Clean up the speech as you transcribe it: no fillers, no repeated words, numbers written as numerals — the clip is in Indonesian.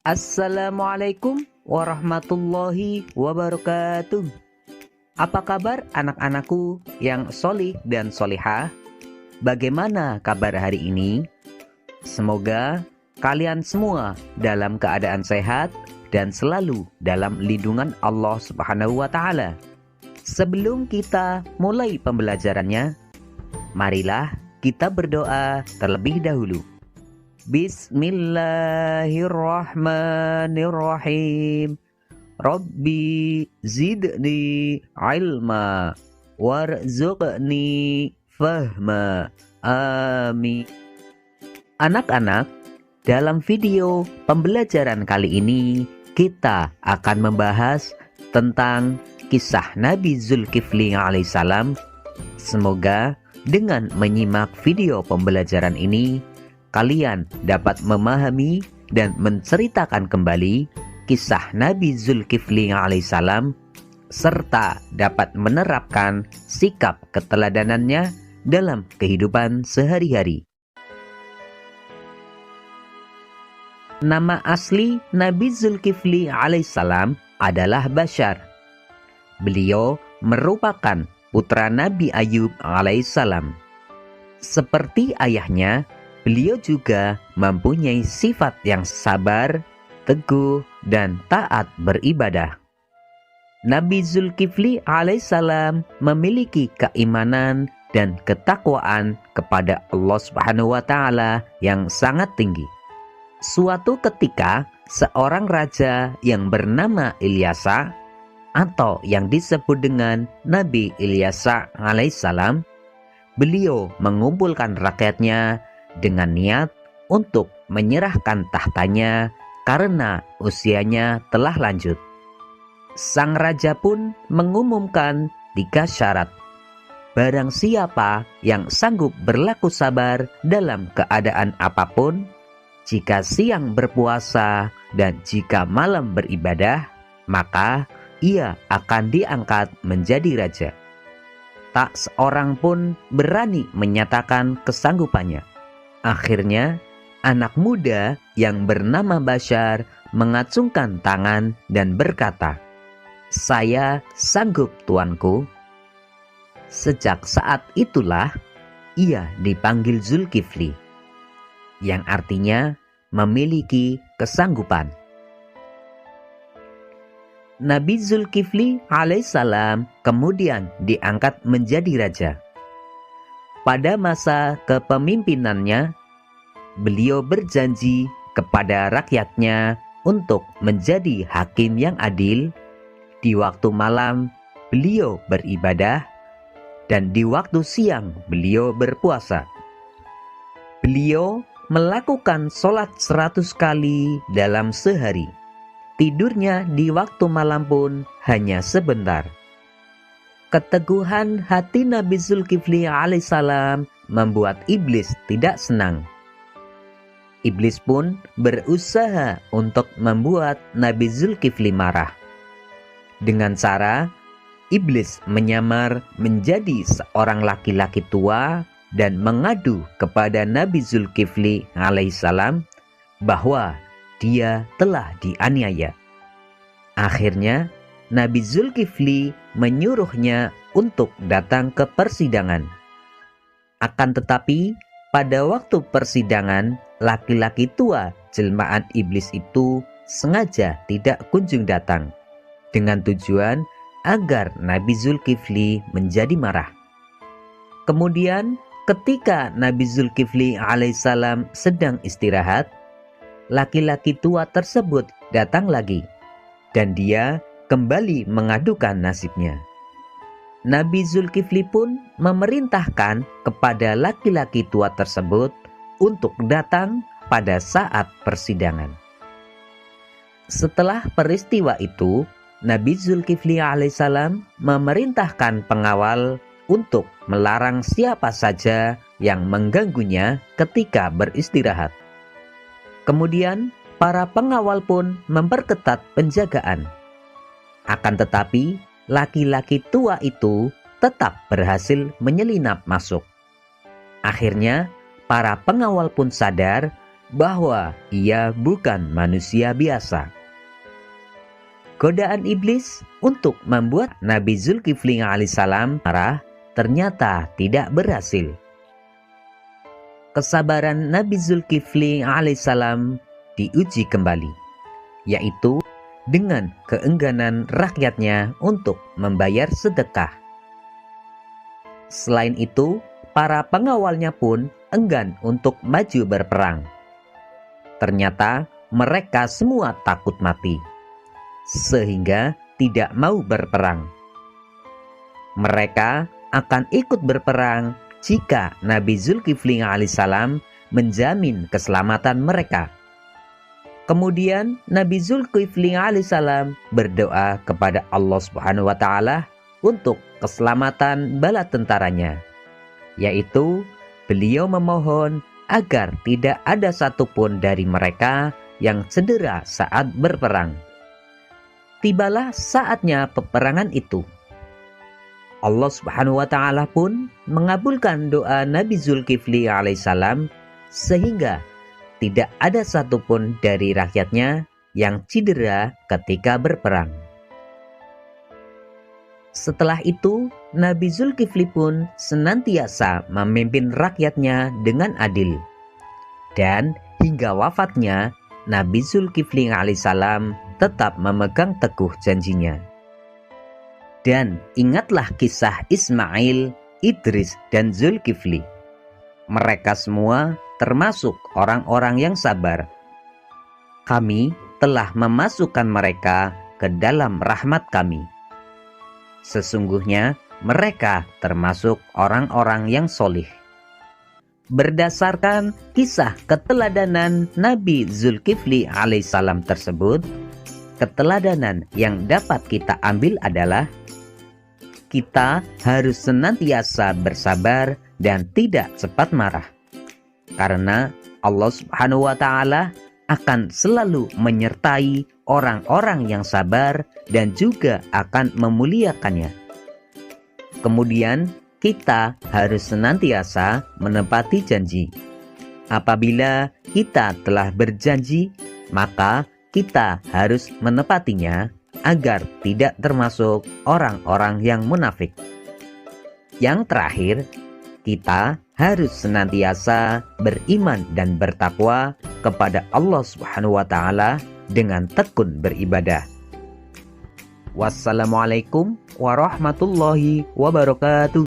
Assalamualaikum warahmatullahi wabarakatuh. Apa kabar anak-anakku yang solih dan solihah? Bagaimana kabar hari ini? Semoga kalian semua dalam keadaan sehat dan selalu dalam lindungan Allah Subhanahu wa Ta'ala. Sebelum kita mulai pembelajarannya, marilah kita berdoa terlebih dahulu. Bismillahirrahmanirrahim. Rabbi zidni ilma warzuqni fahma. Amin. Anak-anak, dalam video pembelajaran kali ini kita akan membahas tentang kisah Nabi Zulkifli alaihissalam. Semoga dengan menyimak video pembelajaran ini kalian dapat memahami dan menceritakan kembali kisah Nabi Zulkifli alaihissalam serta dapat menerapkan sikap keteladanannya dalam kehidupan sehari-hari. Nama asli Nabi Zulkifli alaihissalam adalah Bashar. Beliau merupakan putra Nabi Ayub alaihissalam. Seperti ayahnya, beliau juga mempunyai sifat yang sabar, teguh, dan taat beribadah. Nabi Zulkifli alaihissalam memiliki keimanan dan ketakwaan kepada Allah Subhanahu wa Ta'ala yang sangat tinggi. Suatu ketika, seorang raja yang bernama Ilyasa atau yang disebut dengan Nabi Ilyasa alaihissalam, beliau mengumpulkan rakyatnya dengan niat untuk menyerahkan tahtanya karena usianya telah lanjut. Sang raja pun mengumumkan 3 syarat. Barang siapa yang sanggup berlaku sabar dalam keadaan apapun, jika siang berpuasa dan jika malam beribadah, maka ia akan diangkat menjadi raja. Tak seorang pun berani menyatakan kesanggupannya. Akhirnya, anak muda yang bernama Bashar mengacungkan tangan dan berkata, "Saya sanggup, tuanku." Sejak saat itulah ia dipanggil Zulkifli, yang artinya memiliki kesanggupan. Nabi Zulkifli alaihissalam kemudian diangkat menjadi raja. Pada masa kepemimpinannya, beliau berjanji kepada rakyatnya untuk menjadi hakim yang adil. Di waktu malam, beliau beribadah, dan di waktu siang, beliau berpuasa. Beliau melakukan sholat 100 kali dalam sehari. Tidurnya di waktu malam pun hanya sebentar. Keteguhan hati Nabi Zulkifli alaihissalam membuat iblis tidak senang. Iblis pun berusaha untuk membuat Nabi Zulkifli marah. Dengan cara iblis menyamar menjadi seorang laki-laki tua dan mengadu kepada Nabi Zulkifli alaihissalam bahwa dia telah dianiaya. Akhirnya Nabi Zulkifli menyuruhnya untuk datang ke persidangan. Akan tetapi, pada waktu persidangan, laki-laki tua jelmaan iblis itu sengaja tidak kunjung datang, dengan tujuan agar Nabi Zulkifli menjadi marah. Kemudian, ketika Nabi Zulkifli alaihissalam sedang istirahat, laki-laki tua tersebut datang lagi, dan dia kembali mengadukan nasibnya. Nabi Zulkifli pun memerintahkan kepada laki-laki tua tersebut untuk datang pada saat persidangan. Setelah peristiwa itu, Nabi Zulkifli alaihissalam memerintahkan pengawal untuk melarang siapa saja yang mengganggunya ketika beristirahat. Kemudian, para pengawal pun memperketat penjagaan. Akan tetapi, laki-laki tua itu tetap berhasil menyelinap masuk. Akhirnya, para pengawal pun sadar bahwa ia bukan manusia biasa. Godaan iblis untuk membuat Nabi Zulkifli alaihissalam marah ternyata tidak berhasil. Kesabaran Nabi Zulkifli alaihissalam diuji kembali, yaitu dengan keengganan rakyatnya untuk membayar sedekah. Selain itu, para pengawalnya pun enggan untuk maju berperang. Ternyata mereka semua takut mati, sehingga tidak mau berperang. Mereka akan ikut berperang jika Nabi Zulkifli alaihissalam menjamin keselamatan mereka. Kemudian Nabi Zulkifli alaihissalam berdoa kepada Allah Subhanahu wa taala untuk keselamatan bala tentaranya, yaitu beliau memohon agar tidak ada satupun dari mereka yang cedera saat berperang. Tibalah saatnya peperangan itu. Allah Subhanahu wa taala pun mengabulkan doa Nabi Zulkifli alaihissalam sehingga tidak ada satupun dari rakyatnya yang cedera ketika berperang. Setelah itu, Nabi Zulkifli pun senantiasa memimpin rakyatnya dengan adil. Dan hingga wafatnya, Nabi Zulkifli alaihissalam tetap memegang teguh janjinya. Dan ingatlah kisah Ismail, Idris, dan Zulkifli. Mereka semua termasuk orang-orang yang sabar. Kami telah memasukkan mereka ke dalam rahmat kami. Sesungguhnya mereka termasuk orang-orang yang solih. Berdasarkan kisah keteladanan Nabi Zulkifli alaihissalam tersebut, keteladanan yang dapat kita ambil adalah kita harus senantiasa bersabar dan tidak cepat marah. Karena Allah Subhanahu wa taala akan selalu menyertai orang-orang yang sabar dan juga akan memuliakannya. Kemudian kita harus senantiasa menepati janji. Apabila kita telah berjanji, maka kita harus menepatinya agar tidak termasuk orang-orang yang munafik. Yang terakhir, kita harus senantiasa beriman dan bertakwa kepada Allah Subhanahu wa taala dengan tekun beribadah. Wassalamualaikum warahmatullahi wabarakatuh.